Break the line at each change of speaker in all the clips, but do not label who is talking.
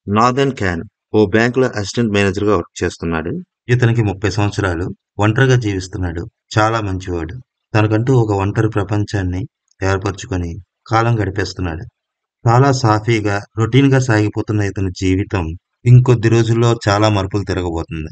Nathan can ఓ బ్యాంకులో assistant manager గా work చేస్తున్నాడు. ఇతనికి 30 సంవత్సరాలు. ఒంటరిగా జీవిస్తున్నాడు. చాలా మంచివాడు. తనకంటూ ఒక ఒంటరి ప్రపంచాన్ని ఏర్పరచుకొని కాలం గడిపేస్తున్నాడు. చాలా సాఫీగా రొటీన్ గా సాగిపోతున్న ఇతని జీవితం ఇంకొద్ది రోజుల్లో చాలా మలుపులు తిరగబోతుంది.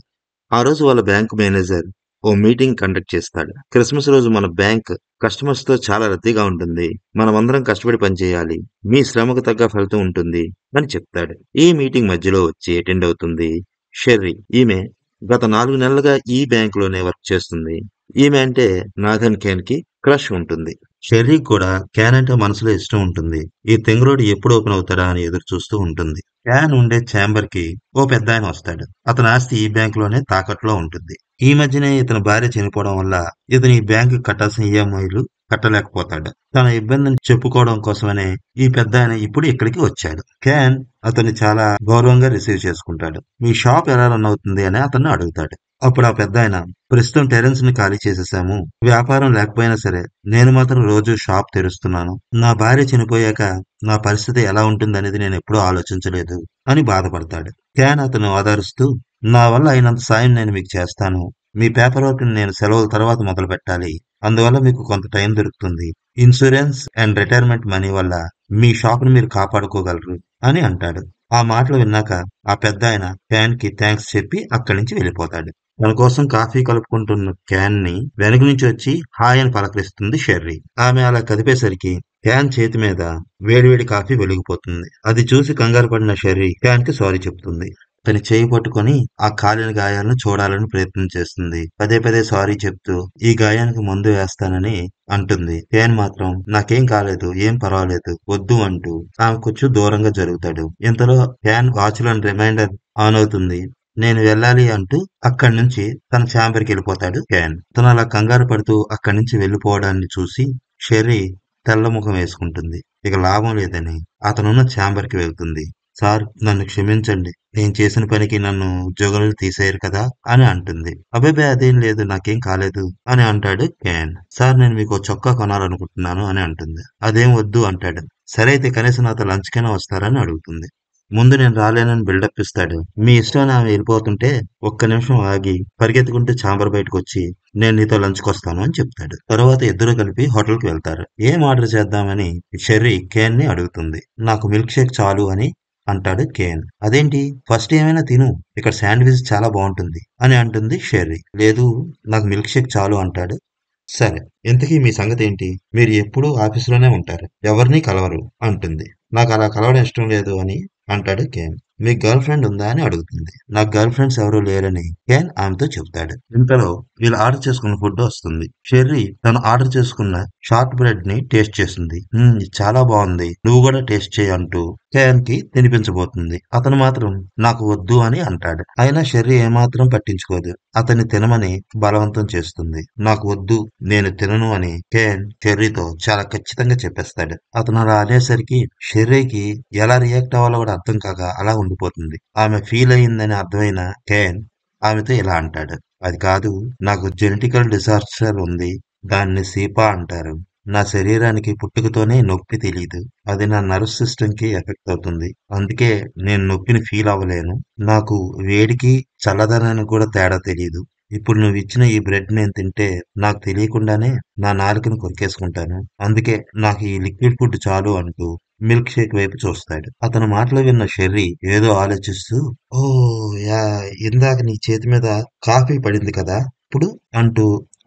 ఆ రోజు వాళ్ళ బ్యాంకు మేనేజర్ ఓ మీటింగ్ కండక్ట్ చేస్తాడు. క్రిస్మస్ రోజు మన బ్యాంక్ కస్టమర్స్ తో చాలా రద్దీగా ఉంటుంది. మనమందరం కష్టపడి పనిచేయాలి. మీ శ్రమకు తగ్గ ఫలితం ఉంటుంది అని చెప్తాడు. ఈ మీటింగ్ మధ్యలో వచ్చి అటెండ్ అవుతుంది షెర్రీ. ఈమె గత 4 నెలలుగా ఈ బ్యాంకులోనే వర్క్ చేస్తుంది. ఈమె అంటే నాథన్ కేన్ కి క్రష్ ఉంటుంది. షెర్రీ కూడా క్యాన్ అంటే మనసులో ఇష్టం ఉంటుంది. ఈ తెంగురోడు ఎప్పుడు ఓపెన్ అవుతాడా అని ఎదురు చూస్తూ ఉంటుంది. క్యాన్ ఉండే ఛాంబర్ కి ఓ పెద్దాయన వస్తాడు. అతని ఆస్తి ఈ బ్యాంకులోనే తాకట్లో ఉంటుంది. ఈ మధ్యనే ఇతని భార్య చనిపోవడం వల్ల ఇతను ఈ బ్యాంకు కట్టాల్సిన ఈఎంఐలు కట్టలేకపోతాడు. తన ఇబ్బందిని చెప్పుకోవడం కోసమనే ఈ పెద్దాయన ఇప్పుడు ఇక్కడికి వచ్చాడు. క్యాన్ అతన్ని చాలా గౌరవంగా రిసీవ్ చేసుకుంటాడు. మీ షాప్ ఎలా రన్ అవుతుంది అని అతన్ని అడుగుతాడు. అప్పుడు ఆ పెద్దాయన, ప్రస్తుతం టెరెన్స్ ని ఖాళీ చేసేసాము. వ్యాపారం లేకపోయినా సరే నేను మాత్రం రోజు షాప్ తెరుస్తున్నాను. నా భార్య చనిపోయాక నా పరిస్థితి ఎలా ఉంటుందనేది నేను ఎప్పుడూ ఆలోచించలేదు అని బాధపడతాడు. క్యాన్ అతను ఆదరిస్తూ, నా వల్ల అయినంత సాయం నేను మీకు చేస్తాను. మీ పేపర్ వర్క్ నేను సెలవుల తర్వాత మొదలు పెట్టాలి. అందువల్ల మీకు కొంత టైం దొరుకుతుంది. ఇన్సూరెన్స్ అండ్ రిటైర్మెంట్ మనీ వల్ల మీ షాప్ ని మీరు కాపాడుకోగలరు అని అంటాడు. ఆ మాటలు విన్నాక ఆ పెద్దాయన క్యాన్ కి థ్యాంక్స్ చెప్పి అక్కడి నుంచి వెళ్ళిపోతాడు. తన కోసం కాఫీ కలుపుకుంటున్న క్యాన్ ని వెనక నుంచి వచ్చి హాయ్ అని పలకరిస్తుంది షెర్రీ. ఆమె అలా కదిపేసరికి క్యాన్ చేతి మీద వేడివేడి కాఫీ వెలిగిపోతుంది. అది చూసి కంగారు పడిన షెర్రీ క్యాన్ కి సారీ చెప్తుంది. తన చేయి పట్టుకొని ఆ కాలిన గాయాలను చూడాలని ప్రయత్నం చేస్తుంది. పదే పదే సారీ చెప్తూ ఈ గాయానికి మందు వేస్తానని అంటుంది. క్యాన్ మాత్రం నాకేం కాలేదు, ఏం పర్వాలేదు, వద్దు అంటూ ఆమె కొంచెం దూరంగా జరుగుతాడు. ఇంతలో క్యాన్ వాచ్ లోని రిమైండర్ ఆన్ అవుతుంది. నేను వెళ్ళాలి అంటూ అక్కడి నుంచి తన ఛాంబర్కి వెళ్ళిపోతాడు క్యాన్. తను అలా కంగారు పడుతూ అక్కడి నుంచి వెళ్ళిపోవడాన్ని చూసి షెర్రీ తెల్లముఖం వేసుకుంటుంది. ఇక లాభం లేదని అతనున్న ఛాంబర్కి వెళ్తుంది. సార్, నన్ను క్షమించండి. నేను చేసిన పనికి నన్ను ఉద్యోగంలో తీసేయరు కదా అని అంటుంది. అబ్బే అదేం లేదు, నాకేం కాలేదు అని అంటాడు క్యాన్. సార్, నేను మీకు చొక్కా కొనాలనుకుంటున్నాను అని అంటుంది. అదేం వద్దు అంటాడు. సరే అయితే కనీసం నాతో లంచ్ కైనా వస్తారని అడుగుతుంది. ముందు నేను రాలేనని బిల్డప్ ఇస్తాడు. మీ ఇష్టం ఆమె వెళ్ళిపోతుంటే ఒక్క నిమిషం ఆగి పరిగెత్తుకుంటూ ఛాంబర్ బయటకు వచ్చి నేను నీతో లంచ్కి వస్తాను అని చెప్తాడు. తరువాత ఇద్దరు కలిపి హోటల్కి వెళ్తారు. ఏం ఆర్డర్ చేద్దామని షెర్రీ కేన్ ని అడుగుతుంది. నాకు మిల్క్ షేక్ చాలు అని అంటాడు కేన్. అదేంటి, ఫస్ట్ ఏమైనా తిను, ఇక్కడ శాండ్విచ్ చాలా బాగుంటుంది అని అంటుంది షెర్రీ. లేదు, నాకు మిల్క్ షేక్ చాలు అంటాడు. సరే, ఇంతకీ మీ సంగతి ఏంటి? మీరు ఎప్పుడూ ఆఫీసులోనే ఉంటారు, ఎవరిని కలవరు అంటుంది. నాకు అలా కలవడం ఇష్టం లేదు అని అంటాడు కేన్. మీకు గర్ల్ ఫ్రెండ్ ఉందా అని అడుగుతుంది. నాకు గర్ల్ ఫ్రెండ్స్ ఎవరూ లేరని కేన్ ఆమెతో చెప్తాడు. ఇంతలో వీళ్ళు ఆర్డర్ చేసుకున్న ఫుడ్ వస్తుంది. షెర్రీ తను ఆర్డర్ చేసుకున్న షార్ట్ బ్రెడ్ ని టేస్ట్ చేస్తుంది. ఇది చాలా బాగుంది, నువ్వు కూడా టేస్ట్ చేయి అంటూ కేన్ కి తినిపించబోతుంది. అతను మాత్రం నాకు వద్దు అని అంటాడు. అయినా షెర్రీ ఏమాత్రం పట్టించుకోదు. అతన్ని తినమని బలవంతం చేస్తుంది. నాకు వద్దు, నేను తినను అని కేన్ షెర్రీతో చాలా ఖచ్చితంగా చెప్పేస్తాడు. అతను అలా అనేసరికి షెర్రీకి ఎలా రియాక్ట్ అవ్వాలో కూడా అర్థం కాక అలా ఉండిపోతుంది. ఆమె ఫీల్ అయ్యిందని అర్థమైన కేన్ ఆమెతో ఇలా అంటాడు. అది కాదు, నాకు జెనెటికల్ డిసాస్టర్ ఉంది. దాన్ని సీపా అంటారు. నా శరీరానికి పుట్టుకతోనే నొప్పి తెలీదు. అది నా నర్వ్ సిస్టమ్ కి ఎఫెక్ట్ అవుతుంది. అందుకే నేను నొప్పిని ఫీల్ అవ్వలేను. నాకు వేడికి చల్లదనానికి కూడా తేడా తెలీదు. ఇప్పుడు నువ్వు ఇచ్చిన ఈ బ్రెడ్ నేను తింటే నాకు తెలియకుండానే నా నాలుకను కొరికేసుకుంటాను. అందుకే నాకు ఈ లిక్విడ్ ఫుడ్ చాలు అంటూ మిల్క్ షేక్ వైపు చూస్తాడు. అతని మాటలు విన్న షెర్రీ ఏదో ఆలోచిస్తూ, ఓ యా, ఇందాక నీ చేతి మీద కాఫీ పడింది కదా ఇప్పుడు అంటూ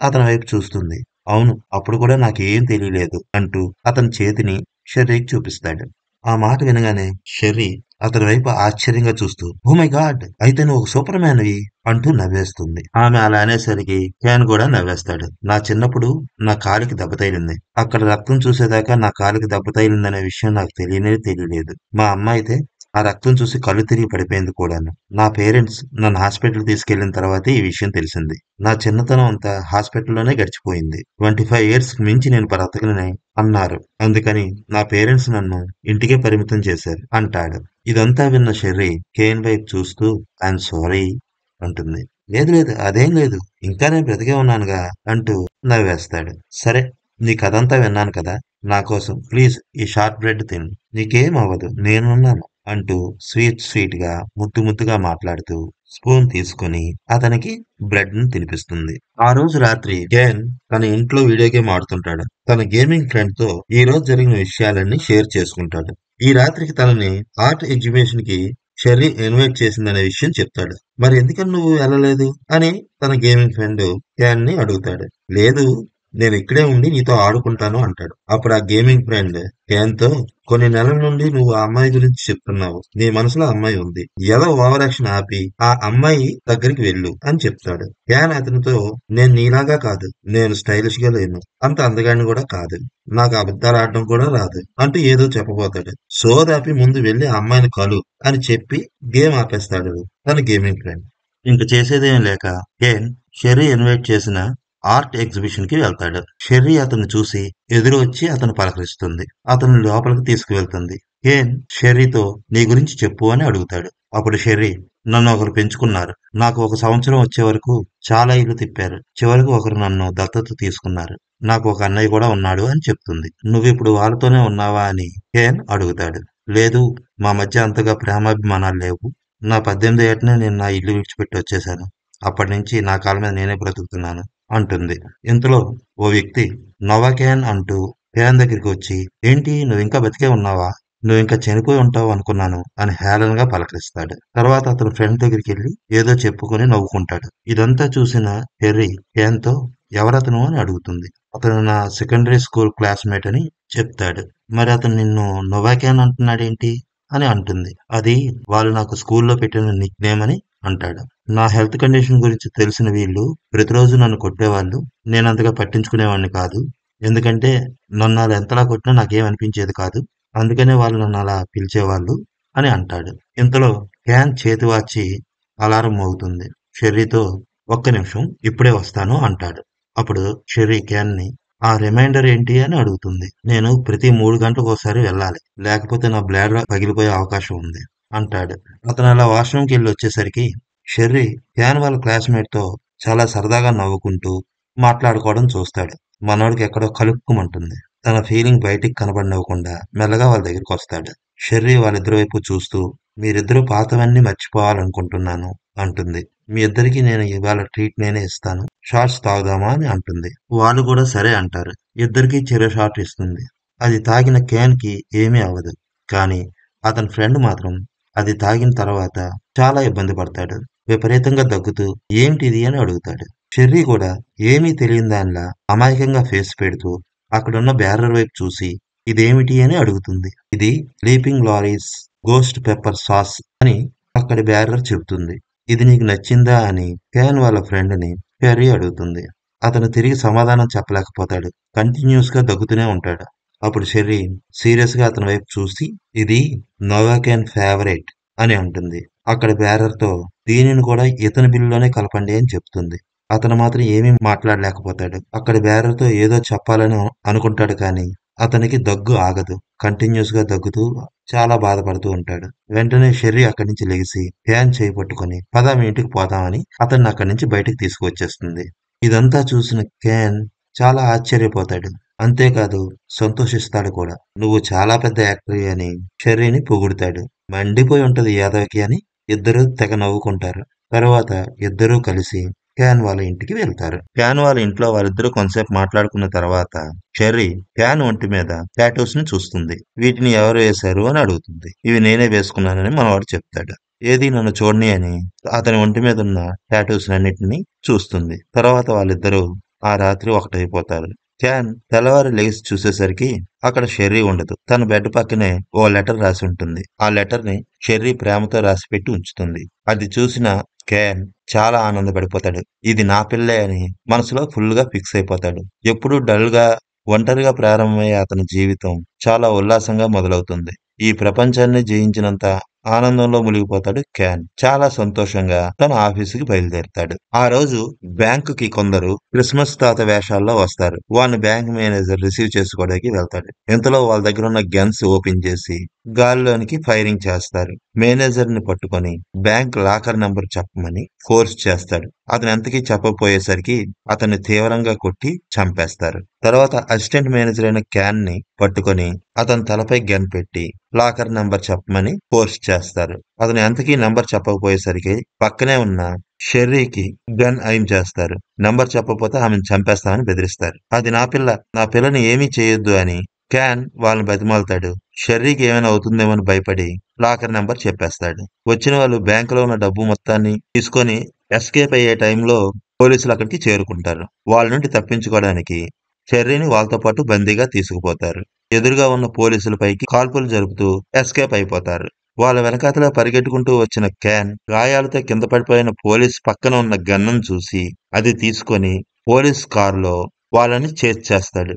అతని వైపు చూస్తుంది. అవును, అప్పుడు కూడా నాకేం తెలియలేదు అంటూ అతని చేతిని షెర్రీకి చూపిస్తాడు. ఆ మాట వినగానే షెర్రీ అతని వైపు ఆశ్చర్యంగా చూస్తూ, ఓ మై గాడ్, అయితే నువ్వు ఒక సూపర్ మ్యాన్వి అంటూ నవ్వేస్తుంది. ఆమె అలా అనేసరికి క్యాన్ కూడా నవ్వేస్తాడు. నా చిన్నప్పుడు నా కాలికి దెబ్బ తగిలింది. అక్కడ రక్తం చూసేదాకా నా కాలికి దెబ్బ తగిలిందనే విషయం నాకు తెలియలేదు. మా అమ్మ అయితే ఆ రక్తం చూసి కళ్ళు తిరిగి పడిపోయింది కూడాను. నా పేరెంట్స్ నన్ను హాస్పిటల్ తీసుకెళ్లిన తర్వాతే ఈ విషయం తెలిసింది. నా చిన్నతనం అంతా హాస్పిటల్లోనే గడిచిపోయింది. 25 ఇయర్స్ మించి నేను బ్రతకనని అన్నారు. అందుకని నా పేరెంట్స్ నన్ను ఇంటికే పరిమితం చేశారు అంటాడు. ఇదంతా విన్న షెర్రీ కేన్ వైపు చూస్తూ ఐఎమ్ సారీ అంటుంది. లేదు లేదు, అదేం లేదు, ఇంకా నేను బ్రతికే ఉన్నానుగా అంటూ నవ్వేస్తాడు. సరే, నీ కథంతా విన్నాను కదా, నా కోసం ప్లీజ్ ఈ షార్ట్ బ్రెడ్ తిను, నీకేం అవ్వదు, నేనున్నాను అంటూ స్వీట్ గా ముద్దుగా మాట్లాడుతూ స్పూన్ తీసుకొని అతనికి బ్రెడ్ ను తినిపిస్తుంది. ఆ రోజు రాత్రి కేన్ తన ఇంట్లో వీడియో గేమ్ ఆడుతుంటాడు. తన గేమింగ్ ఫ్రెండ్ తో ఈ రోజు జరిగిన విషయాలన్నీ షేర్ చేసుకుంటాడు. ఈ రాత్రికి తనని ఆర్ట్ ఎగ్జిబిషన్ కి షెర్రీ ఇన్వైట్ చేసిందనే విషయం చెప్తాడు. మరి ఎందుకని నువ్వు వెళ్ళలేదు అని తన గేమింగ్ ఫ్రెండ్ క్యాన్ ని అడుగుతాడు. లేదు, నేను ఇక్కడే ఉండి నీతో ఆడుకుంటాను అంటాడు. అప్పుడు ఆ గేమింగ్ ఫ్రెండ్ క్యాన్ తో కొన్ని నెలల నుండి నువ్వు ఆ అమ్మాయి గురించి చెప్తున్నావు. నీ మనసులో అమ్మాయి ఉంది. ఏదో ఓవర్ యాక్షన్ ఆపి ఆ అమ్మాయి దగ్గరికి వెళ్ళు అని చెప్తాడు. క్యాన్ అతనితో నేను నీలాగా కాదు. నేను స్టైలిష్ గా లేను. అంత అందగాడిని కూడా కాదు. నాకు అబద్ధాలు ఆడడం కూడా రాదు అంటూ ఏదో చెప్పబోతాడు. సోదాపి ముందు వెళ్లి ఆ అమ్మాయిని కలు అని చెప్పి గేమ్ ఆపేస్తాడు తన గేమింగ్ ఫ్రెండ్. ఇంక చేసేదేం లేక కేన్ షెర్రీ ఇన్వైట్ చేసిన ఆర్ట్ ఎగ్జిబిషన్ కి వెళ్తాడు. షెర్రీ అతన్ని చూసి ఎదురు వచ్చి అతను పలకరిస్తుంది. అతను లోపలికి తీసుకువెళ్తుంది. కేన్ షెర్రీతో నీ గురించి చెప్పు అని అడుగుతాడు. అప్పుడు షెర్రీ నన్ను ఒకరు పెంచుకున్నారు. నాకు 1 సంవత్సరం వచ్చే వరకు చాలా ఇల్లు తిప్పారు. చివరికి ఒకరు నన్ను దత్తత తీసుకున్నారు. నాకు ఒక అన్నయ్య కూడా ఉన్నాడు అని చెప్తుంది. నువ్విప్పుడు వాళ్ళతోనే ఉన్నావా అని కేన్ అడుగుతాడు. లేదు, మా మధ్య అంతగా ప్రేమాభిమానాలు లేవు. నా 18 ఏటనే నేను నా ఇల్లు విడిచిపెట్టి వచ్చేశాను. అప్పటి నుంచి నా కాళ్ళ మీద నేనే బ్రతుకుతున్నాను అంటుంది. ఇంతలో ఓ వ్యక్తి నోవాకేన్ అంటూ కేన్ దగ్గరికి వచ్చి ఏంటి నువ్వింకా బతికే ఉన్నావా? నువ్వింకా చనిపోయి ఉంటావు అనుకున్నాను అని హేళనగా పలకరిస్తాడు. తర్వాత అతను ఫ్రెండ్ దగ్గరికి వెళ్ళి ఏదో చెప్పుకొని నవ్వుకుంటాడు. ఇదంతా చూసిన హెర్రీ కేన్ తో ఎవరతను అని అడుగుతుంది. అతను నా సెకండరీ స్కూల్ క్లాస్మేట్ అని చెప్తాడు. మరి అతను నిన్ను నోవాకేన్ అంటున్నాడేంటి అని అంటుంది. అది వాళ్ళు నాకు స్కూల్లో పెట్టిన నిక్ నేమ్ అని అంటాడు. నా హెల్త్ కండిషన్ గురించి తెలిసిన వీళ్ళు ప్రతిరోజు నన్ను కొట్టేవాళ్ళు. నేనంతగా పట్టించుకునేవాడిని కాదు. ఎందుకంటే నన్ను అలా ఎంతలా కొట్టినా నాకేం అనిపించేది కాదు. అందుకనే వాళ్ళు నన్ను అలా పిలిచేవాళ్ళు అని అంటాడు. ఇంతలో క్యాన్ చేతి వాచి అలారం మోగుతుంది. షెర్రీతో ఒక్క నిమిషం ఇప్పుడే వస్తాను అంటాడు. అప్పుడు షెర్రీ క్యాన్ ని ఆ రిమైండర్ ఏంటి అని అడుగుతుంది. నేను ప్రతి 3 గంటలకు ఒకసారి వెళ్ళాలి. లేకపోతే నా బ్లాడర్ పగిలిపోయే అవకాశం ఉంది అంటాడు. అతను అలా వాష్రూమ్కి వెళ్ళి వచ్చేసరికి షెర్రీ క్యాన్ వాళ్ళ క్లాస్మేట్ తో చాలా సరదాగా నవ్వుకుంటూ మాట్లాడుకోవడం చూస్తాడు. మనోడికి ఎక్కడో కలుక్కుమంటుంది. తన ఫీలింగ్ బయటికి కనబడనివ్వకుండా మెల్లగా వాళ్ళ దగ్గరికి వస్తాడు. షెర్రీ వాళ్ళిద్దరి వైపు చూస్తూ మీరిద్దరూ పాతవన్నీ మర్చిపోవాలనుకుంటున్నాను అంటుంది. మీ ఇద్దరికి నేను ఇవాళ ట్రీట్ నేనే ఇస్తాను. షార్ట్స్ తాగుదామా అని అంటుంది. వాళ్ళు కూడా సరే అంటారు. ఇద్దరికీ చెరో షాట్ ఇస్తుంది. అది తాగిన క్యాన్ కి ఏమీ అవ్వదు. కానీ అతని ఫ్రెండ్ మాత్రం అది తాగిన తర్వాత చాలా ఇబ్బంది పడతాడు. విపరీతంగా దగ్గుతూ ఏంటిది అని అడుగుతాడు. షెర్రీ కూడా ఏమీ తెలియని దానిలా అమాయకంగా ఫేస్ పెడుతూ అక్కడున్న బ్యారర్ వైపు చూసి ఇదేమిటి అని అడుగుతుంది. ఇది sleeping lorries ghost pepper sauce అని అక్కడి బ్యారర్ చెబుతుంది. ఇది నీకు నచ్చిందా అని క్యాన్ వాళ్ళ ఫ్రెండ్ ని షెర్రీ అడుగుతుంది. అతను తిరిగి సమాధానం చెప్పలేకపోతాడు. కంటిన్యూస్ గా దగ్గుతూనే ఉంటాడు. అప్పుడు షెర్రీ సీరియస్ గా అతని వైపు చూసి ఇది నోవాకేన్ ఫేవరెట్ అని అంటుంది. అక్కడ బ్యారర్ తో దీనిని కూడా ఇతని బిల్లులోనే కలపండి అని చెప్తుంది. అతను మాత్రం ఏమీ మాట్లాడలేకపోతాడు. అక్కడి బ్యారర్ తో ఏదో చెప్పాలని అనుకుంటాడు కానీ అతనికి దగ్గు ఆగదు. కంటిన్యూస్ గా దగ్గుతూ చాలా బాధపడుతూ ఉంటాడు. వెంటనే షెర్రీ అక్కడి నుంచి లెగిసి క్యాన్ చేయి పట్టుకొని పద మీ ఇంటికి పోదామని అతన్ని అక్కడి నుంచి బయటికి తీసుకువచ్చేస్తుంది. ఇదంతా చూసిన క్యాన్ చాలా ఆశ్చర్యపోతాడు. అంతేకాదు సంతోషిస్తాడు కూడా. నువ్వు చాలా పెద్ద యాక్టర్ అని షెర్రీని పొగుడుతాడు. మండిపోయి ఉంటది యాదవ్కి అని ఇద్దరూ తెగ నవ్వుకుంటారు. తర్వాత ఇద్దరూ కలిసి క్యాన్ వాళ్ళ ఇంటికి వెళ్తారు. క్యాన్ వాళ్ళ ఇంట్లో వాళ్ళిద్దరూ కొంతసేపు మాట్లాడుకున్న తర్వాత షెర్రీ క్యాన్ ఒంటి మీద టాటూస్ ని చూస్తుంది. వీటిని ఎవరు వేశారు అని అడుగుతుంది. ఇవి నేనే వేసుకున్నానని మనవాడు చెప్తాడు. ఏది నన్ను చూడని అని అతని ఒంటి మీద ఉన్న టాటూస్ అన్నిటిని చూస్తుంది. తర్వాత వాళ్ళిద్దరూ ఆ రాత్రి ఒకటైపోతారు. క్యాన్ తెల్లవారి లేచి చూసేసరికి అక్కడ షెర్రీ ఉండదు. తన బెడ్ పక్కనే ఓ లెటర్ రాసి ఉంటుంది. ఆ లెటర్ ని షెర్రీ ప్రేమతో రాసి పెట్టి ఉంచుతుంది. అది చూసిన క్యాన్ చాలా ఆనందపడిపోతాడు. ఇది నా పిల్లే అని మనసులో ఫుల్ గా ఫిక్స్ అయిపోతాడు. ఎప్పుడూ డల్ గా ఒంటరిగా ప్రారంభమయ్యే అతని జీవితం చాలా ఉల్లాసంగా మొదలవుతుంది. ఈ ప్రపంచాన్ని జయించినంత ఆనందంలో మునిగిపోతాడు క్యాన్. చాలా సంతోషంగా తన ఆఫీసుకి బయలుదేరుతాడు. ఆ రోజు బ్యాంకుకి కొందరు క్రిస్మస్ తాత వేషాల్లో వస్తారు. వాళ్ళని బ్యాంక్ మేనేజర్ రిసీవ్ చేసుకోవడానికి వెళ్తాడు. ఇంతలో వాళ్ళ దగ్గర ఉన్న గన్స్ ఓపెన్ చేసి గాల్లోనికి ఫైరింగ్ చేస్తారు. మేనేజర్ ని పట్టుకొని బ్యాంక్ లాకర్ నంబర్ చెప్పమని ఫోర్స్ చేస్తాడు. అతను ఎంతకీ చెప్పకపోయేసరికి అతన్ని తీవ్రంగా కొట్టి చంపేస్తారు. తర్వాత అసిస్టెంట్ మేనేజర్ అయిన క్యాన్ ని పట్టుకొని అతని తలపై గన్ పెట్టి లాకర్ నంబర్ చెప్పమని ఫోర్స్ చేస్తారు. అతను ఎంతకీ నంబర్ చెప్పకపోయేసరికి పక్కనే ఉన్న షెర్రీకి గన్ ఎయిమ్ చేస్తారు. నంబర్ చెప్పకపోతే ఆమెను చంపేస్తామని బెదిరిస్తారు. అది నా పిల్లని ఏమీ చేయొద్దు అని క్యాన్ వాళ్ళని బతిమాలుతాడు. షెర్రీకి ఏమైనా అవుతుందేమో భయపడి లాకర్ నంబర్ చెప్పేస్తాడు. వచ్చిన వాళ్ళు బ్యాంకులో ఉన్న డబ్బు మొత్తాన్ని తీసుకొని ఎస్కేప్ అయ్యే టైంలో పోలీసులు అక్కడికి చేరుకుంటారు. వాళ్ళ నుండి తప్పించుకోవడానికి షెర్రీని వాళ్ళతో పాటు బందీగా తీసుకుపోతారు. ఎదురుగా ఉన్న పోలీసులపైకి కాల్పులు జరుపుతూ ఎస్కేప్ అయిపోతారు. వాళ్ళ వెనకాతల పరిగెట్టుకుంటూ వచ్చిన క్యాన్ గాయాలతో కింద పడిపోయిన పోలీస్ పక్కన ఉన్న గన్నును చూసి అది తీసుకొని పోలీస్ కారులో వాళ్ళని చేజ్ చేస్తాడు.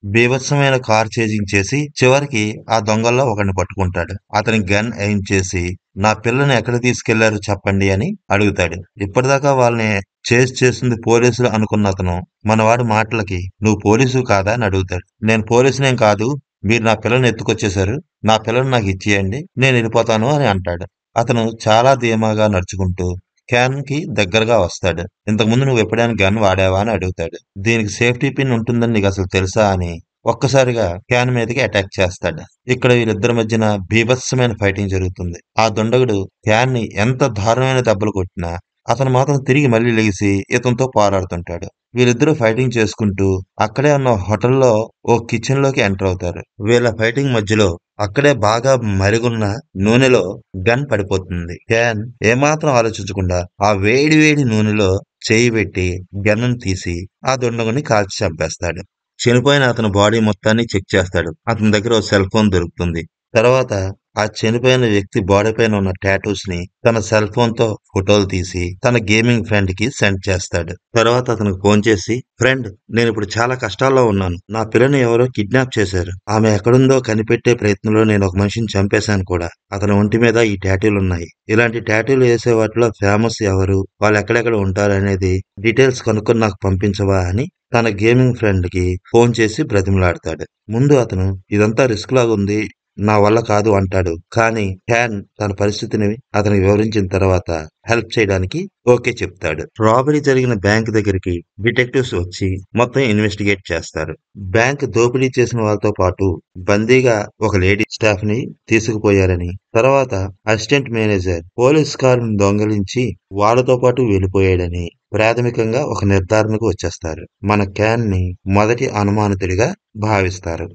బీభత్సమైన కార్ చేజింగ్ చేసి చివరికి ఆ దొంగల్లో ఒకడిని పట్టుకుంటాడు. అతని గన్ ఎయిమ్ చేసి నా పిల్లని ఎక్కడ తీసుకెళ్లారు చెప్పండి అని అడుగుతాడు. ఇప్పటిదాకా వాళ్ళని చేజ్ చేసింది పోలీసులు అనుకున్న అతను మనవాడి మాటలకి నువ్వు పోలీసు కాదా అని అడుగుతాడు. నేను పోలీసునేం కాదు, మీరు నా పిల్లని ఎత్తుకొచ్చేశారు, నా పిల్లని నాకు ఇచ్చేయండి, నేను వెళ్ళిపోతాను అని అంటాడు. అతను చాలా ధీమాగా నడుచుకుంటూ క్యాన్ కి దగ్గరగా వస్తాడు. ఇంతకుముందు నువ్వు ఎప్పుడైనా గన్ వాడావా అని అడుగుతాడు. దీనికి సేఫ్టీ పిన్ ఉంటుందని నీకు అసలు తెలుసా అని ఒక్కసారిగా క్యాన్ మీదకి అటాక్ చేస్తాడు. ఇక్కడ వీళ్ళిద్దరి మధ్యన బీభత్సమైన ఫైటింగ్ జరుగుతుంది. ఆ దుండగుడు క్యాన్ ని ఎంత దారుణమైన దెబ్బలు కొట్టినా అతను మాత్రం తిరిగి మళ్ళీ లెగిసి ఇతనితో పోరాడుతుంటాడు. వీళ్ళిద్దరూ ఫైటింగ్ చేసుకుంటూ అక్కడే ఉన్న హోటల్లో ఓ కిచెన్ లోకి ఎంటర్ అవుతారు. వీళ్ళ ఫైటింగ్ మధ్యలో అక్కడే బాగా మరుగున్న నూనెలో గన్ పడిపోతుంది. క్యాన్ ఏమాత్రం ఆలోచించకుండా ఆ వేడి వేడి నూనెలో చేయి పెట్టి గన్నును తీసి ఆ దుండగుని కాల్చి చంపేస్తాడు. చనిపోయిన అతని బాడీ మొత్తాన్ని చెక్ చేస్తాడు. అతని దగ్గర ఓ సెల్ ఫోన్ దొరుకుతుంది. తర్వాత ఆ చనిపోయిన వ్యక్తి బాడీ పైన ఉన్న టాటూస్ ని తన సెల్ ఫోన్ తో ఫోటోలు తీసి తన గేమింగ్ ఫ్రెండ్ కి సెండ్ చేస్తాడు. తర్వాత అతనికి ఫోన్ చేసి ఫ్రెండ్, నేను ఇప్పుడు చాలా కష్టాల్లో ఉన్నాను. నా పిల్లని ఎవరో కిడ్నాప్ చేశారు. ఆమె ఎక్కడుందో కనిపెట్టే ప్రయత్నంలో నేను ఒక మనిషిని చంపేశాను కూడా. అతని ఒంటి మీద ఈ టాటూలు ఉన్నాయి. ఇలాంటి టాటూలు వేసే వాటిలో ఫేమస్ ఎవరు, వాళ్ళు ఎక్కడెక్కడ ఉంటారు అనేది డీటెయిల్స్ కనుక్కొని నాకు పంపించవా అని తన గేమింగ్ ఫ్రెండ్ కి ఫోన్ చేసి బ్రతిమలాడతాడు. ముందు అతను ఇదంతా రిస్క్ లాగా ఉంది, నా వల్ల కాదు అంటాడు. కానీ క్యాన్ తన పరిస్థితిని అతనికి వివరించిన తర్వాత హెల్ప్ చేయడానికి ఓకే చెప్తాడు. రాబరీ జరిగిన బ్యాంక్ దగ్గరికి డిటెక్టివ్స్ వచ్చి మొత్తం ఇన్వెస్టిగేట్ చేస్తారు. బ్యాంక్ దోపిడీ చేసిన వాళ్ళతో పాటు బందీగా ఒక లేడీ స్టాఫ్ ని తీసుకుపోయారని, తర్వాత అసిస్టెంట్ మేనేజర్ పోలీస్ కారును దొంగిలించి వాళ్ళతో పాటు వెళ్లిపోయాడని ప్రాథమికంగా ఒక నిర్ధారణకు వచ్చేస్తారు. మన క్యాన్ ని మొదటి అనుమానితుడిగా భావిస్తారు.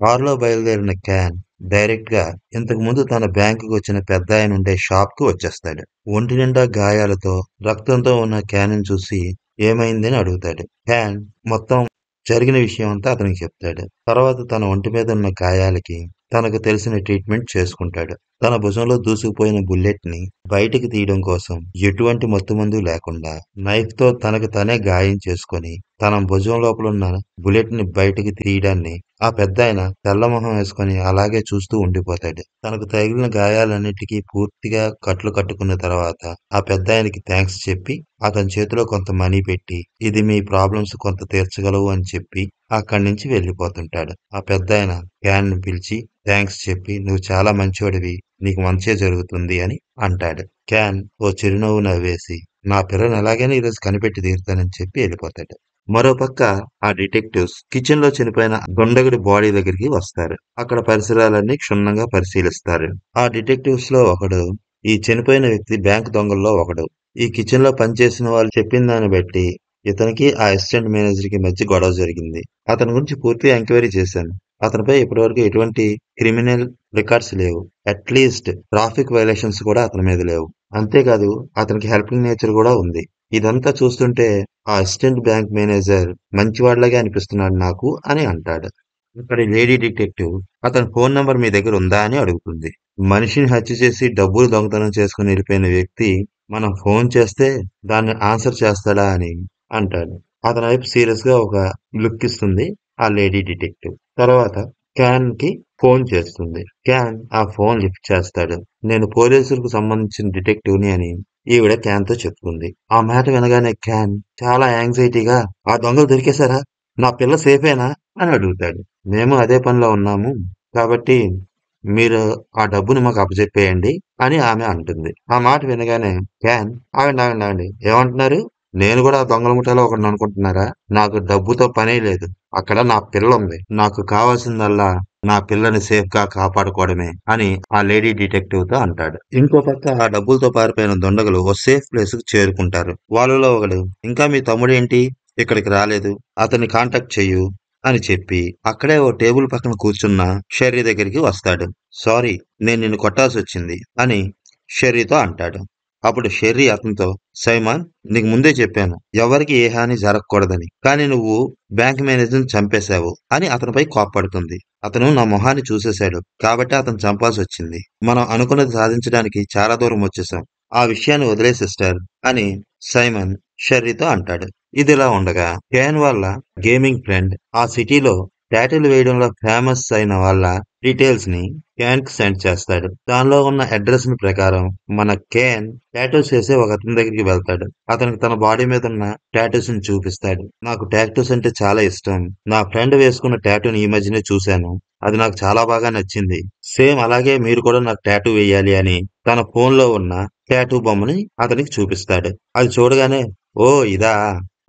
కారులో బయలుదేరిన క్యాన్ డైరెక్ట్ గా ఇంతకు ముందు తన బ్యాంకుకు వచ్చిన పెద్దాయన ఉండే షాప్ కు వచ్చేస్తాడు. ఒంటి నిండా గాయాలతో రక్తంతో ఉన్న క్యాన్ ని చూసి ఏమైందని అడుగుతాడు. క్యాన్ మొత్తం జరిగిన విషయం అంతా అతనికి చెప్తాడు. తర్వాత తన ఒంటి మీద ఉన్న గాయాలకి తనకు తెలిసిన ట్రీట్మెంట్ చేసుకుంటాడు. తన భుజంలో దూసుకుపోయిన బుల్లెట్ ని బయటికి తీయడం కోసం ఎటువంటి మత్తుమందు లేకుండా నైఫ్ తో తనకు తనే గాయం చేసుకొని తన భుజం లోపల ఉన్న బుల్లెట్ ని బయటికి తీయడాన్ని ఆ పెద్దాయన తెల్లమొహం వేసుకొని అలాగే చూస్తూ ఉండిపోతాడు. తనకు తగిలిన గాయాలన్నిటికీ పూర్తిగా కట్లు కట్టుకున్న తర్వాత ఆ పెద్దాయనకి థ్యాంక్స్ చెప్పి అతని చేతిలో కొంత మనీ పెట్టి ఇది మీ ప్రాబ్లమ్స్ కొంత తీర్చగలవు అని చెప్పి అక్కడి నుంచి వెళ్ళిపోతుంటాడు. ఆ పెద్దాయన క్యాన్ ని పిలిచి థ్యాంక్స్ చెప్పి నువ్వు చాలా మంచివాడివి, నీకు మంచే జరుగుతుంది అని అంటాడు. క్యాన్ ఓ చిరునవ్వు నవ్వేసి నా పిల్లని ఎలాగైనా ఈరోజు కనిపెట్టి తీరుతానని చెప్పి వెళ్ళిపోతాడు. మరోపక్క ఆ డిటెక్టివ్స్ కిచెన్ లో చనిపోయిన దొండగుడి బాడీ దగ్గరికి వస్తారు. అక్కడ పరిసరాలన్నీ క్షుణ్ణంగా పరిశీలిస్తారు. ఆ డిటెక్టివ్స్ లో ఒకడు ఈ చనిపోయిన వ్యక్తి బ్యాంక్ దొంగల్లో ఒకడు. ఈ కిచెన్ లో పనిచేసిన వాళ్ళు చెప్పిన దాన్ని బట్టి ఇతనికి ఆ అసిస్టెంట్ మేనేజర్ కి మధ్య గొడవ జరిగింది. అతని గురించి పూర్తిగా ఎంక్వైరీ చేశాను. అతనిపై ఇప్పటివరకు ఎటువంటి క్రిమినల్ రికార్డ్స్ లేవు. అట్లీస్ట్ ట్రాఫిక్ వైలేషన్స్ కూడా అతని మీద లేవు. అంతేకాదు అతనికి హెల్పింగ్ నేచర్ కూడా ఉంది. ఇదంతా చూస్తుంటే ఆ అసిస్టెంట్ బ్యాంక్ మేనేజర్ మంచివాడిలాగే అనిపిస్తున్నాడు నాకు అని అంటాడు. ఇక్కడి లేడీ డిటెక్టివ్ అతని ఫోన్ నంబర్ మీ దగ్గర ఉందా అని అడుగుతుంది. మనిషిని హత్య చేసి డబ్బులు దొంగతనం చేసుకుని వెళ్ళిపోయిన వ్యక్తి మనం ఫోన్ చేస్తే దాన్ని ఆన్సర్ చేస్తాడా అని అంటాడు. అతని వైపు సీరియస్ గా ఒక లుక్ ఇస్తుంది ఆ లేడీ డిటెక్టివ్. తర్వాత క్యాన్ కి ఫోన్ చేస్తుంది. క్యాన్ ఆ ఫోన్ లిఫ్ట్ చేస్తాడు. నేను పోలీసులకు సంబంధించిన డిటెక్టివ్‌ని అని ఈవిడ క్యాన్‌తో చెప్తుంది. ఆ మాట వినగానే క్యాన్ చాలా యాంగ్జైటీగా "ఆ దొంగలు దొరికేశారా? నా పిల్ల సేఫేనా?" అని అడుగుతాడు. "మేము అదే పనిలో ఉన్నాము. కాబట్టి మీరు ఆ డబ్బుని మాకు అప్పజెప్పేయండి" అని ఆమె అంటుంది. ఆ మాట వినగానే క్యాన్ "ఆగండి, ఆగండి, ఆగండి. ఏమంటున్నారు? నేను కూడా ఆ దొంగల ముఠాలో ఒకడిని అనుకుంటున్నారా? నాకు డబ్బుతో పనే లేదు. అక్కడ నా పిల్లుంది. నాకు కావాల్సిందల్లా నా పిల్లని సేఫ్‌గా కాపాడుకోవడమే" అని ఆ లేడీ డిటెక్టివ్‌తో అంటాడు. ఇంకో పక్క ఆ డబ్బులతో పారిపోయిన దుండగులు ఓ సేఫ్ ప్లేస్‌కి చేరుకుంటారు. వాళ్ళలో ఒకడు "ఇంకా మీ తమ్ముడేంటి ఇక్కడికి రాలేదు? అతన్ని కాంటాక్ట్ చెయ్యు" అని చెప్పి అక్కడే ఓ టేబుల్ పక్కన కూర్చున్న షెర్రీ దగ్గరికి వస్తాడు. "సారీ, నేను నిన్ను కొట్టాల్సొచ్చింది" అని షెర్రీతో అంటాడు. అప్పుడు షెర్రీ అతనితో "సైమాన్, నీకు ముందే చెప్పాను ఎవరికి ఏ హాని జరగకూడదని. కానీ నువ్వు బ్యాంక్ మేనేజర్‌ని చంపేశావు" అని అతనిపై కోప్పడుతుంది. "అతను నా మొహాన్ని చూసేశాడు. కాబట్టి అతన్ని చంపాల్సొచ్చింది. మనం అనుకున్నది సాధించడానికి చాలా దూరం వచ్చేశాం. ఆ విషయాన్ని వదిలేయ్ సిస్టర్" అని సైమన్ షెర్రీతో అంటాడు. ఇదిలా ఉండగా కేన్ వాళ్ళ గేమింగ్ ఫ్రెండ్ ఆ సిటీలో టాటూలు వేయడంలో ఫేమస్ అయిన వాళ్ళ డీటెయిల్స్ ని కేన్ కి సెండ్ చేస్తాడు. దానిలో ఉన్న అడ్రస్ ని ప్రకారం మన కేన్ టాటూస్ చేసే ఒక అతని దగ్గరికి వెళ్తాడు. అతనికి తన బాడీ మీద ఉన్న టాటూస్ ని చూపిస్తాడు. "నాకు టాటూస్ అంటే చాలా ఇష్టం. నా ఫ్రెండ్ వేసుకున్న టాటూని ఈ మధ్యనే చూశాను. అది నాకు చాలా బాగా నచ్చింది. సేమ్ అలాగే మీరు కూడా నాకు టాటూ వేయాలి" అని తన ఫోన్ లో ఉన్న టాటూ బొమ్మని అతనికి చూపిస్తాడు. అది చూడగానే "ఓ ఇదా?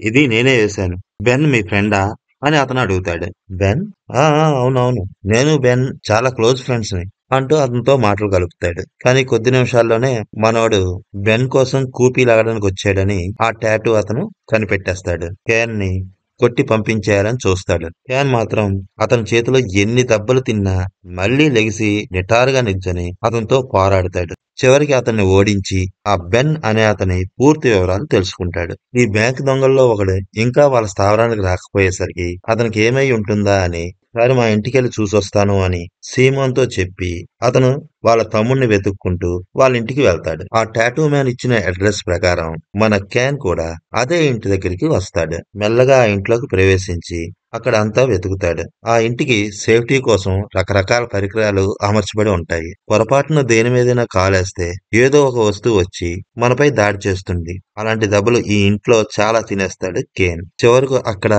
ఇది నేనే వేశాను. బెన్ మీ ఫ్రెండా?" అని అతను అడుగుతాడు. బెన్ "ఆ! ఆ! అవునవును. నేను బెన్ చాలా క్లోజ్ ఫ్రెండ్స్‌ని" అంటూ అతనితో మాటలు కలుపుతాడు. కానీ కొద్ది నిమిషాల్లోనే మనోడు బెన్ కోసం కూపీ లాగడానికొచ్చాడని ఆ టాటూ అతను కనిపెట్టేస్తాడు. కేన్‌ని కొట్టి పంపించేయాలని చూస్తాడు. కేన్ మాత్రం అతని చేతిలో ఎన్ని దెబ్బలు తిన్నా మళ్ళీ లెగిసి నిటారుగా నిల్చొని అతనితో పోరాడతాడు. చివరికి అతన్ని ఓడించి ఆ బెన్ అనే అతని పూర్తి వివరాలు తెలుసుకుంటాడు. ఈ బ్యాంక్ దొంగల్లో ఒకడు ఇంకా వాళ్ళ స్థావరానికి రాకపోయేసరికి అతనికి ఏమై ఉంటుందా అని "ఒకసారి మా ఇంటికెళ్ళి చూసొస్తాను" అని సీమోన్‌తో చెప్పి అతను వాళ్ళ తమ్ముడిని వెతుక్కుంటూ వాళ్ళ ఇంటికి వెళ్తాడు. ఆ టాటూ మ్యాన్ ఇచ్చిన అడ్రస్ ప్రకారం మన క్యాన్ కూడా అదే ఇంటి దగ్గరికి వస్తాడు. మెల్లగా ఆ ఇంట్లోకి ప్రవేశించి అక్కడ అంతా వెతుకుతాడు. ఆ ఇంటికి సేఫ్టీ కోసం రకరకాల పరికరాలు అమర్చబడి ఉంటాయి. పొరపాటున దేని మీదైనా కాలేస్తే ఏదో ఒక వస్తువు వచ్చి మనపై దాడి చేస్తుంది. అలాంటి దెబ్బలు ఈ ఇంట్లో చాలా తినేస్తాడు కేన్. చివరకు అక్కడ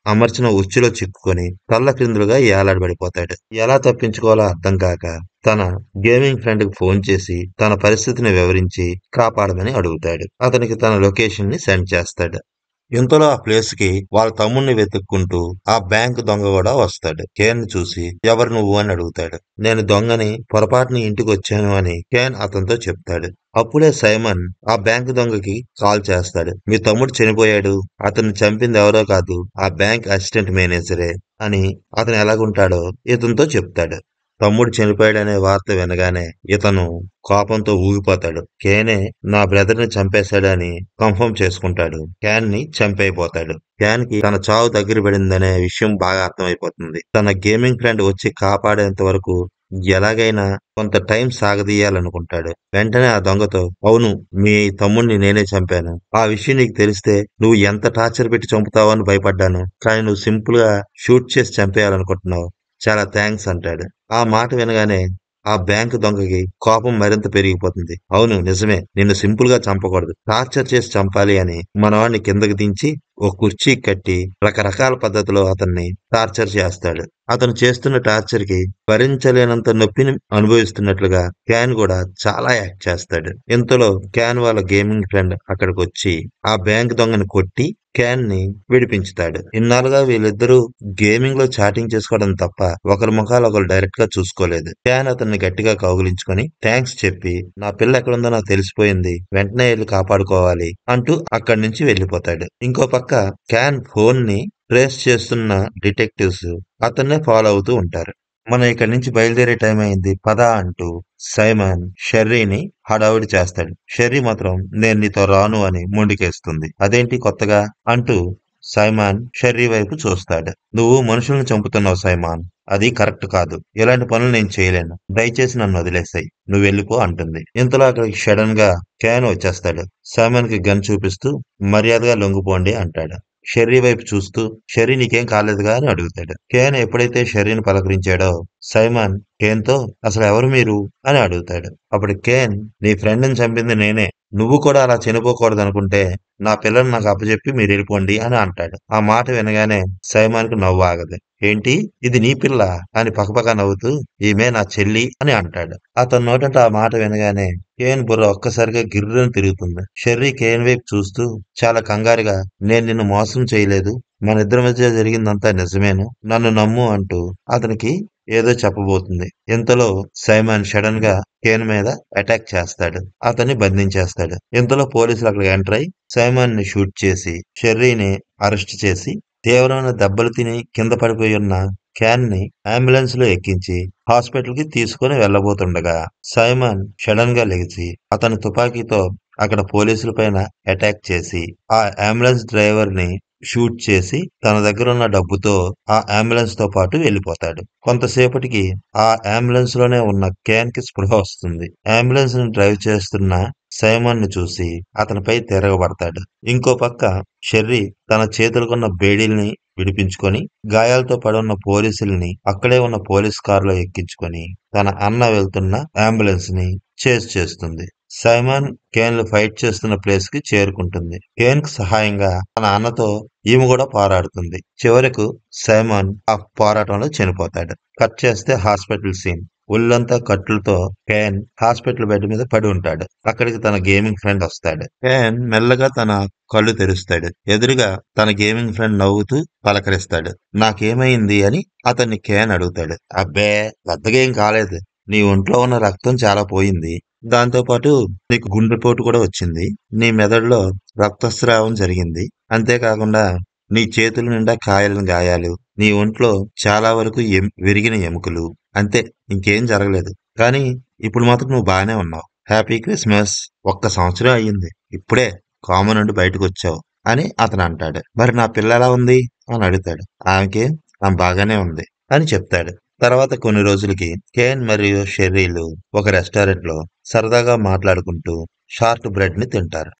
అమర్చిన ఉచ్చులో చిక్కుకొని తల్లక్రిందులుగా ఏలాడబడిపోతాడు. ఎలా తప్పించుకోవాలో అర్థం కాక తన గేమింగ్ ఫ్రెండ్ కి ఫోన్ చేసి తన పరిస్థితిని వివరించి కాపాడమని అడుగుతాడు. అతనికి తన లొకేషన్ ని సెండ్ చేస్తాడు. ఇంతలో ఆ ప్లేస్ కి వాళ్ళ తమ్ముణ్ణి వెతుక్కుంటూ ఆ బ్యాంక్ దొంగ కూడా వస్తాడు. కేన్ చూసి "ఎవరు నువ్వు" అని అడుగుతాడు. "నేను దొంగని, పొరపాటున ఇంటికొచ్చాను" అని కేన్ అతనితో చెప్తాడు. అప్పుడే సైమన్ ఆ బ్యాంక్ దొంగకి కాల్ చేస్తాడు. "మీ తమ్ముడు చనిపోయాడు. అతన్ని చంపింది ఎవరో కాదు, ఆ బ్యాంక్ అసిస్టెంట్ మేనేజరే" అని అతను ఎలాగుంటాడో ఇతనితో చెప్తాడు. తమ్ముడు చనిపోయాడనే వార్త వినగానే ఇతను కోపంతో ఊగిపోతాడు. కేనే నా బ్రదర్ ని చంపేశాడని కన్ఫర్మ్ చేసుకుంటాడు. క్యాన్ ని చంపైపోతాడు. క్యాన్ కి తన చావు దగ్గర పడిందనే విషయం బాగా అర్థమైపోతుంది. తన గేమింగ్ ఫ్రెండ్ వచ్చి కాపాడేంత వరకు ఎలాగైనా కొంత టైం సాగదీయాలనుకుంటాడు. వెంటనే ఆ దొంగతో "అవును, మీ తమ్ముణ్ణి నేనే చంపాను. ఆ విషయం నీకు తెలిస్తే నువ్వు ఎంత టార్చర్ పెట్టి చంపుతావో అని భయపడ్డాను. కానీ నువ్వు సింపుల్ గా షూట్ చేసి చంపేయాలనుకుంటున్నావు. చాలా థాంక్స్" అంటాడు. ఆ మాట వినగానే ఆ బ్యాంకు దొంగకి కోపం మరింత పెరిగిపోతుంది. "అవును, నిజమే. నిన్ను సింపుల్ గా చంపకూడదు. టార్చర్ చేసి చంపాలి" అని మనవాడిని కిందకి దించి ఓ కుర్చీ కట్టి రకరకాల పద్ధతిలో అతన్ని టార్చర్ చేస్తాడు. అతను చేస్తున్న టార్చర్ కి భరించలేనంత నొప్పిని అనుభవిస్తున్నట్లుగా క్యాన్ కూడా చాలా యాక్ట్ చేస్తాడు. ఇంతలో క్యాన్ వాళ్ళ గేమింగ్ ఫ్రెండ్ అక్కడికొచ్చి ఆ బ్యాంక్ దొంగని కొట్టి క్యాన్ ని విడిపించుతాడు. ఇన్నాళ్ళుగా వీళ్ళిద్దరూ గేమింగ్ లో చాటింగ్ చేసుకోవడం తప్ప ఒకరి ముఖాలు ఒకరు డైరెక్ట్ గా చూసుకోలేదు. క్యాన్ అతన్ని గట్టిగా కౌగిలించుకొని థాంక్స్ చెప్పి "నా పిల్ల ఎక్కడుందో నాకు తెలిసిపోయింది. వెంటనే వెళ్ళి కాపాడుకోవాలి" అంటూ అక్కడి నుంచి వెళ్ళిపోతాడు. ఇంకో పక్క క్యాన్ ఫోన్ ని ట్రేస్ చేస్తున్న డిటెక్టివ్స్ అతన్నే ఫాలో అవుతూ ఉంటారు. "మనం ఇక్కడి నుంచి బయలుదేరే టైం అయింది. పద" అంటూ సైమన్ షెర్రీని హడావుడి చేస్తాడు. షెర్రీ మాత్రం "నేను నీతో రాను" అని మొండికేస్తుంది. "అదేంటి కొత్తగా" అంటూ సైమాన్ షెర్రీ వైపు చూస్తాడు. "నువ్వు మనుషుల్ని చంపుతున్నావు సైమాన్. అది కరెక్ట్ కాదు. ఇలాంటి పనులు నేను చేయలేను. దయచేసి నన్ను వదిలేసేయ్. నువ్వెళ్ళిపో" అంటుంది. ఇంతలో అక్కడికి సడన్ గా క్యాన్ వచ్చేస్తాడు. సైమన్ కి గన్ చూపిస్తూ "మర్యాదగా లొంగిపోండి" అంటాడు. షెర్రీ వైపు చూస్తూ, షెర్రీ నీకేం కాలేదుగా అని అడుగుతాడు. కేన్ ఎప్పుడైతే షెర్రీని పలకరించాడో సైమన్ కేన్తో అసలు ఎవరు మీరు అని అడుగుతాడు. అప్పుడు కేన్ నీ ఫ్రెండ్ని చంపింది నేనే. నువ్వు కూడా అలా చనిపోకూడదనుకుంటే నా పిల్లని నాకు అప్పచెప్పి మీరు వెళ్ళిపోండి అని అంటాడు. ఆ మాట వినగానే సైమాన్‌కి నవ్వు ఆగదు. ఏంటి ఇది నీ పిల్ల అని పకపక నవ్వుతూ ఈమె నా చెల్లి అని అంటాడు. అతని నోటంట ఆ మాట వినగానే కేన్ బుర్ర ఒక్కసారిగా గిర్రున తిరుగుతుంది. షెర్రీ కేన్ వైపు చూస్తూ చాలా కంగారుగా నేను నిన్ను మోసం చేయలేదు. మనిద్దరి మధ్య జరిగిందంతా నిజమేను. నన్ను నమ్ము అంటూ అతనికి ఏదో చెప్పబోతుంది. ఇంతలో సైమన్ సడన్ గా కేన్ మీద అటాక్ చేస్తాడు. అతన్ని బంధించేస్తాడు. ఇంతలో పోలీసులు అక్కడికి ఎంటర్ అయి సైమన్ ని షూట్ చేసి షెర్రీని అరెస్ట్ చేసి తీవ్రమైన దెబ్బలు తిని కింద పడిపోయి ఉన్న క్యాన్ ని అంబులెన్స్ లో ఎక్కించి హాస్పిటల్ కి తీసుకుని వెళ్లబోతుండగా సైమన్ సడన్ గా లెగిసి అతని తుపాకీతో అక్కడ పోలీసుల పైన అటాక్ చేసి ఆ అంబులెన్స్ డ్రైవర్ ని షూట్ చేసి తన దగ్గర ఉన్న డబ్బుతో ఆ అంబులెన్స్ తో పాటు వెళ్లిపోతాడు. కొంతసేపటికి ఆ అంబులెన్స్ లోనే ఉన్న క్యాన్ కి స్పృహ వస్తుంది. అంబులెన్స్ ని డ్రైవ్ చేస్తున్న సైమన్ ని చూసి అతనిపై తిరగబడతాడు. ఇంకో పక్క షెర్రీ తన చేతులకున్న బేడీల్ని విడిపించుకొని గాయాలతో పడున్న పోలీసుల్ని అక్కడే ఉన్న పోలీస్ కారులో ఎక్కించుకొని తన అన్న వెళ్తున్న అంబులెన్స్ ని చేజ్ చేస్తుంది. సైమన్ కేన్లు ఫైట్ చేస్తున్న ప్లేస్ కి చేరుకుంటుంది. కేన్ కు సహాయంగా తన అన్నతో ఈమె కూడా పోరాడుతుంది. చివరకు సైమన్ ఆ పోరాటంలో చనిపోతాడు. కట్ చేస్తే హాస్పిటల్ సీన్. ఒళ్ళంతా కట్లతో కేన్ హాస్పిటల్ బెడ్ మీద పడి ఉంటాడు. అక్కడికి తన గేమింగ్ ఫ్రెండ్ వస్తాడు. కేన్ మెల్లగా తన కళ్ళు తెరుస్తాడు. ఎదురుగా తన గేమింగ్ ఫ్రెండ్ నవ్వుతూ పలకరిస్తాడు. నాకేమైంది అని అతన్ని కేన్ అడుగుతాడు. అబ్బే పెద్దగా ఏం కాలేదు. నీ ఒంట్లో ఉన్న రక్తం చాలా పోయింది. దాంతో పాటు నీకు గుండెపోటు కూడా వచ్చింది. నీ మెదడులో రక్తస్రావం జరిగింది. అంతేకాకుండా నీ చేతుల నిండా గాయాలు. నీ ఒంట్లో చాలా వరకు విరిగిన ఎముకలు. అంతే ఇంకేం జరగలేదు. కానీ ఇప్పుడు మాత్రం నువ్వు బాగానే ఉన్నావు. Happy Christmas. ఒక్క సంవత్సరం అయ్యింది. ఇప్పుడే కామన్ నుండి బయటకు వచ్చావు అని అతను అంటాడు. మరి నా పిల్ల ఎలా ఉంది అని అడుగుతాడు. ఆమె బాగానే ఉంది అని చెప్తాడు. తర్వాత కొన్ని రోజులకి కేన్ మరియు షెర్రీలు ఒక రెస్టారెంట్ లో సరదాగా మాట్లాడుకుంటూ షార్ట్ బ్రెడ్ ని తింటారు.